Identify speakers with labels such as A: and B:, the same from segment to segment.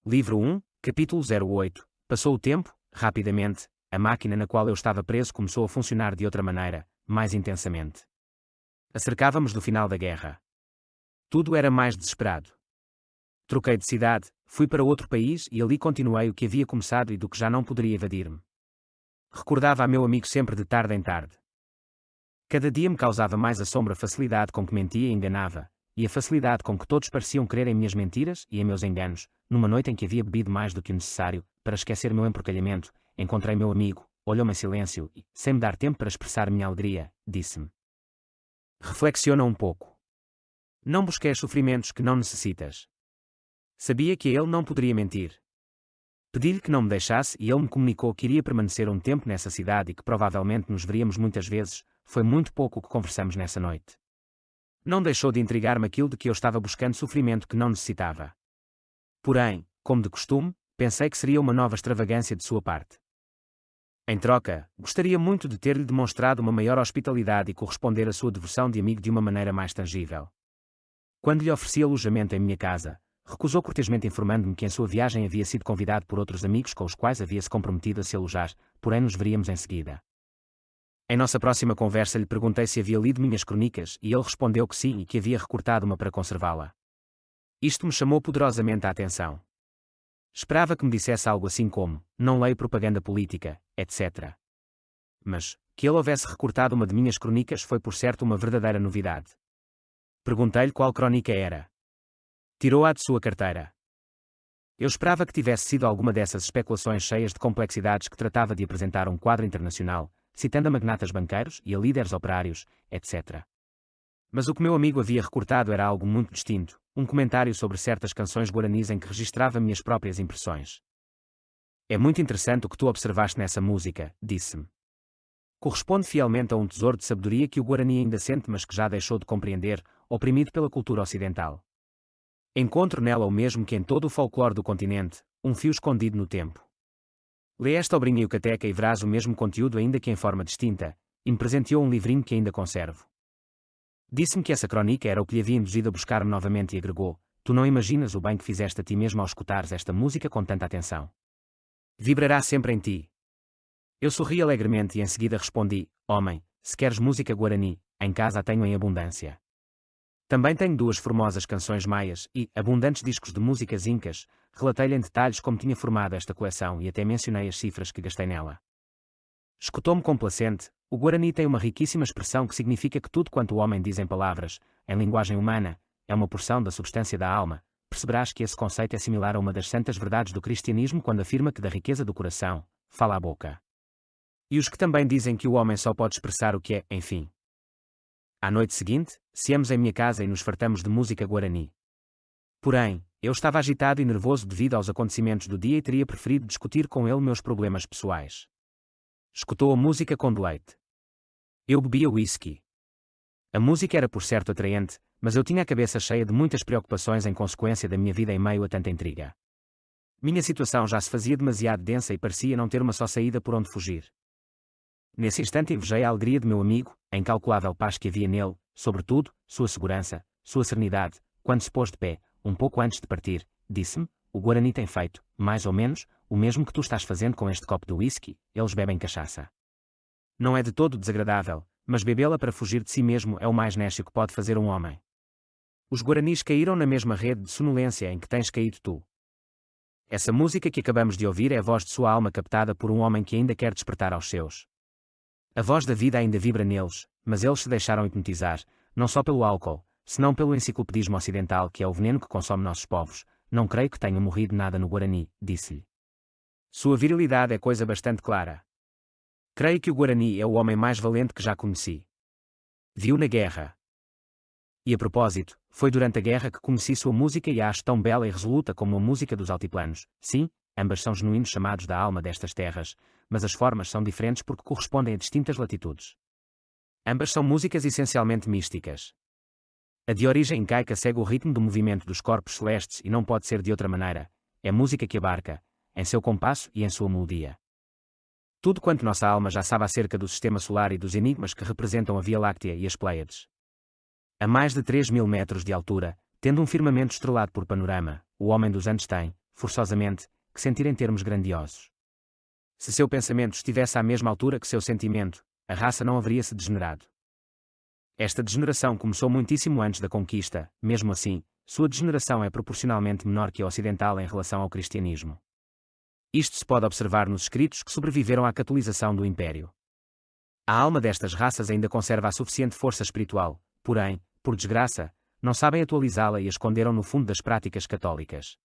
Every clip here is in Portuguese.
A: Livro 1, capítulo 08. Passou o tempo, rapidamente, a máquina na qual eu estava preso começou a funcionar de outra maneira, mais intensamente. Acercávamos do final da guerra. Tudo era mais desesperado. Troquei de cidade, fui para outro país e ali continuei o que havia começado e do que já não poderia evadir-me. Recordava a meu amigo sempre de tarde em tarde. Cada dia me causava mais assombro a facilidade com que mentia e enganava, e a facilidade com que todos pareciam crer em minhas mentiras e em meus enganos. Numa noite em que havia bebido mais do que o necessário, para esquecer meu emporcalhamento, encontrei meu amigo, olhou-me em silêncio e, sem me dar tempo para expressar minha alegria, disse-me: reflexiona um pouco. Não busques sofrimentos que não necessitas. Sabia que a ele não poderia mentir. Pedi-lhe que não me deixasse e ele me comunicou que iria permanecer um tempo nessa cidade e que provavelmente nos veríamos muitas vezes. Foi muito pouco o que conversamos nessa noite. Não deixou de intrigar-me aquilo de que eu estava buscando sofrimento que não necessitava. Porém, como de costume, pensei que seria uma nova extravagância de sua parte. Em troca, gostaria muito de ter-lhe demonstrado uma maior hospitalidade e corresponder à sua devoção de amigo de uma maneira mais tangível. Quando lhe ofereci alojamento em minha casa, recusou cortesmente informando-me que em sua viagem havia sido convidado por outros amigos com os quais havia se comprometido a se alojar, porém nos veríamos em seguida. Em nossa próxima conversa lhe perguntei se havia lido minhas crônicas e ele respondeu que sim e que havia recortado uma para conservá-la. Isto me chamou poderosamente a atenção. Esperava que me dissesse algo assim como: não leio propaganda política, etc. Mas, que ele houvesse recortado uma de minhas crônicas foi por certo uma verdadeira novidade. Perguntei-lhe qual crônica era. Tirou-a de sua carteira. Eu esperava que tivesse sido alguma dessas especulações cheias de complexidades que tratava de apresentar um quadro internacional, citando a magnatas banqueiros e a líderes operários, etc. Mas o que meu amigo havia recortado era algo muito distinto, um comentário sobre certas canções guaranis em que registrava minhas próprias impressões. É muito interessante o que tu observaste nessa música, disse-me. Corresponde fielmente a um tesouro de sabedoria que o Guarani ainda sente mas que já deixou de compreender, oprimido pela cultura ocidental. Encontro nela o mesmo que em todo o folclore do continente, um fio escondido no tempo. Lê esta obrinha yucateca e verás o mesmo conteúdo ainda que em forma distinta, e me presenteou um livrinho que ainda conservo. Disse-me que essa crônica era o que lhe havia induzido a buscar-me novamente e agregou: tu não imaginas o bem que fizeste a ti mesmo ao escutares esta música com tanta atenção. Vibrará sempre em ti. Eu sorri alegremente e em seguida respondi: homem, se queres música guarani, em casa a tenho em abundância. Também tenho 2 formosas canções maias e abundantes discos de músicas incas. Relatei-lhe em detalhes como tinha formado esta coleção e até mencionei as cifras que gastei nela. Escutou-me complacente. O Guarani tem uma riquíssima expressão que significa que tudo quanto o homem diz em palavras, em linguagem humana, é uma porção da substância da alma. Perceberás que esse conceito é similar a uma das santas verdades do cristianismo quando afirma que da riqueza do coração, fala a boca. E os que também dizem que o homem só pode expressar o que é, enfim. À noite seguinte, ceamos em minha casa e nos fartamos de música guarani. Porém, eu estava agitado e nervoso devido aos acontecimentos do dia e teria preferido discutir com ele meus problemas pessoais. Escutou a música com deleite. Eu bebia whisky. A música era por certo atraente, mas eu tinha a cabeça cheia de muitas preocupações em consequência da minha vida em meio a tanta intriga. Minha situação já se fazia demasiado densa e parecia não ter uma só saída por onde fugir. Nesse instante invejei a alegria de meu amigo, a incalculável paz que havia nele, sobretudo, sua segurança, sua serenidade. Quando se pôs de pé, um pouco antes de partir, disse-me: o Guarani tem feito, mais ou menos, o mesmo que tu estás fazendo com este copo de whisky. Eles bebem cachaça. Não é de todo desagradável, mas bebê-la para fugir de si mesmo é o mais nécio que pode fazer um homem. Os Guaranis caíram na mesma rede de sonolência em que tens caído tu. Essa música que acabamos de ouvir é a voz de sua alma captada por um homem que ainda quer despertar aos seus. A voz da vida ainda vibra neles, mas eles se deixaram hipnotizar, não só pelo álcool, senão pelo enciclopedismo ocidental que é o veneno que consome nossos povos. Não creio que tenha morrido nada no Guarani, disse-lhe. Sua virilidade é coisa bastante clara. Creio que o Guarani é o homem mais valente que já conheci. Viu na guerra. E a propósito, foi durante a guerra que conheci sua música e a acho tão bela e resoluta como a música dos altiplanos. Sim, ambas são genuínos chamados da alma destas terras, mas as formas são diferentes porque correspondem a distintas latitudes. Ambas são músicas essencialmente místicas. A de origem incaica segue o ritmo do movimento dos corpos celestes e não pode ser de outra maneira. É música que abarca, em seu compasso e em sua melodia, tudo quanto nossa alma já sabe acerca do sistema solar e dos enigmas que representam a Via Láctea e as Pléiades. A mais de 3.000 metros de altura, tendo um firmamento estrelado por panorama, o homem dos Andes tem, forçosamente, que sentir em termos grandiosos. Se seu pensamento estivesse à mesma altura que seu sentimento, a raça não haveria se degenerado. Esta degeneração começou muitíssimo antes da conquista, mesmo assim, sua degeneração é proporcionalmente menor que a ocidental em relação ao cristianismo. Isto se pode observar nos escritos que sobreviveram à catolização do Império. A alma destas raças ainda conserva a suficiente força espiritual, porém, por desgraça, não sabem atualizá-la e a esconderam no fundo das práticas católicas.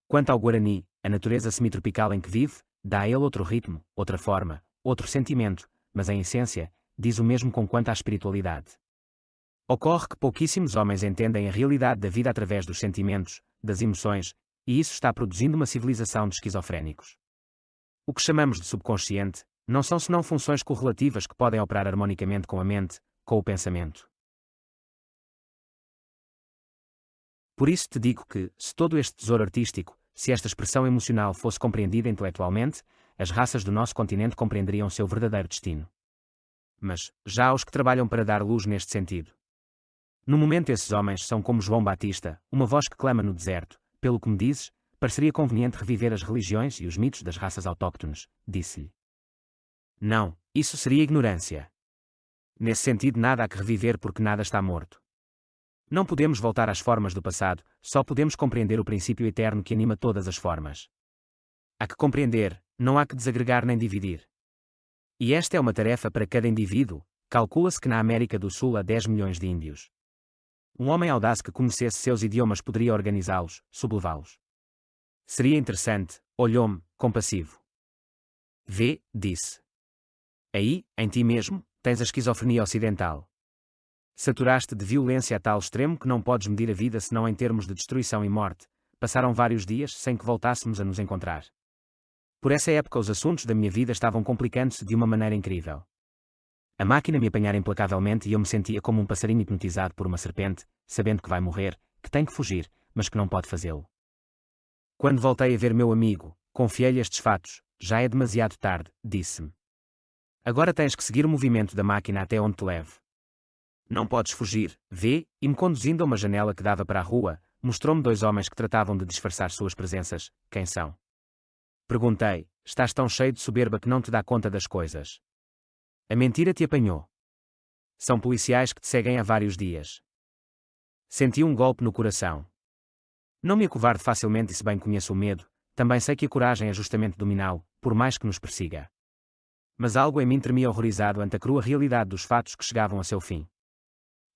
A: Quanto ao Guarani, a natureza semitropical em que vive, dá a ele outro ritmo, outra forma, outro sentimento, mas em essência, diz o mesmo com quanto à espiritualidade. Ocorre que pouquíssimos homens entendem a realidade da vida através dos sentimentos, das emoções, e isso está produzindo uma civilização de esquizofrénicos. O que chamamos de subconsciente, não são senão funções correlativas que podem operar harmonicamente com a mente, com o pensamento. Por isso te digo que, se todo este tesouro artístico, se esta expressão emocional fosse compreendida intelectualmente, as raças do nosso continente compreenderiam seu verdadeiro destino. Mas, já há os que trabalham para dar luz neste sentido. No momento esses homens são como João Batista, uma voz que clama no deserto. Pelo que me dizes, pareceria conveniente reviver as religiões e os mitos das raças autóctones, disse-lhe. Não, isso seria ignorância. Nesse sentido nada há que reviver porque nada está morto. Não podemos voltar às formas do passado, só podemos compreender o princípio eterno que anima todas as formas. Há que compreender, não há que desagregar nem dividir. E esta é uma tarefa para cada indivíduo. Calcula-se que na América do Sul há 10 milhões de índios. Um homem audaz que conhecesse seus idiomas poderia organizá-los, sublevá-los. Seria interessante, olhou-me, compassivo. Vê, disse. Aí, em ti mesmo, tens a esquizofrenia ocidental. Saturaste de violência a tal extremo que não podes medir a vida senão em termos de destruição e morte. Passaram vários dias sem que voltássemos a nos encontrar. Por essa época os assuntos da minha vida estavam complicando-se de uma maneira incrível. A máquina me apanhara implacavelmente e eu me sentia como um passarinho hipnotizado por uma serpente, sabendo que vai morrer, que tem que fugir, mas que não pode fazê-lo. Quando voltei a ver meu amigo, confiei-lhe estes fatos. Já é demasiado tarde, disse-me. Agora tens que seguir o movimento da máquina até onde te leve. Não podes fugir, vê, e me conduzindo a uma janela que dava para a rua, mostrou-me 2 homens que tratavam de disfarçar suas presenças. Quem são? Perguntei, estás tão cheio de soberba que não te dá conta das coisas. A mentira te apanhou. São policiais que te seguem há vários dias. Senti um golpe no coração. Não me acovardo facilmente e se bem conheço o medo, também sei que a coragem é justamente dominá-lo, por mais que nos persiga. Mas algo em mim tremia horrorizado ante a crua realidade dos fatos que chegavam a seu fim.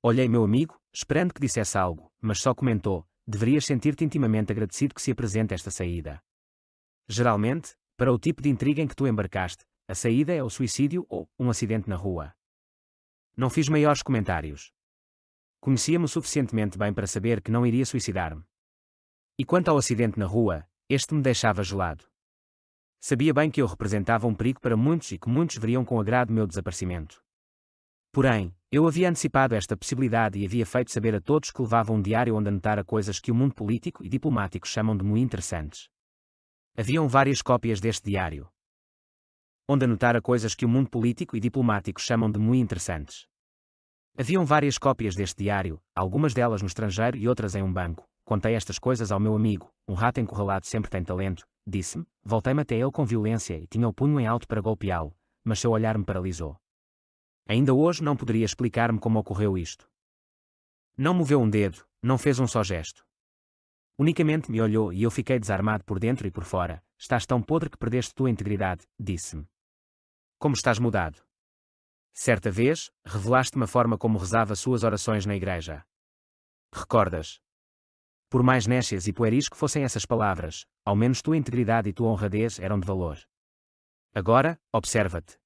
A: Olhei meu amigo, esperando que dissesse algo, mas só comentou, deverias sentir-te intimamente agradecido que se apresente esta saída. Geralmente, para o tipo de intriga em que tu embarcaste, a saída é o suicídio ou um acidente na rua. Não fiz maiores comentários. Conhecia-me o suficientemente bem para saber que não iria suicidar-me. E quanto ao acidente na rua, este me deixava gelado. Sabia bem que eu representava um perigo para muitos e que muitos veriam com agrado meu desaparecimento. Porém, eu havia antecipado esta possibilidade e havia feito saber a todos que levava um diário onde anotara coisas que o mundo político e diplomático chamam de muito interessantes. Haviam várias cópias deste diário. Onde anotara coisas que o mundo político e diplomático chamam de muito interessantes. Haviam várias cópias deste diário, algumas delas no estrangeiro e outras em um banco. Contei estas coisas ao meu amigo, um rato encurralado sempre tem talento, disse-me, voltei-me até ele com violência e tinha o punho em alto para golpeá-lo, mas seu olhar me paralisou. Ainda hoje não poderia explicar-me como ocorreu isto. Não moveu um dedo, não fez um só gesto. Unicamente me olhou e eu fiquei desarmado por dentro e por fora. Estás tão podre que perdeste tua integridade, disse-me. Como estás mudado? Certa vez, revelaste-me a forma como rezava suas orações na igreja. Recordas? Por mais nécias e pueris que fossem essas palavras, ao menos tua integridade e tua honradez eram de valor. Agora, observa-te.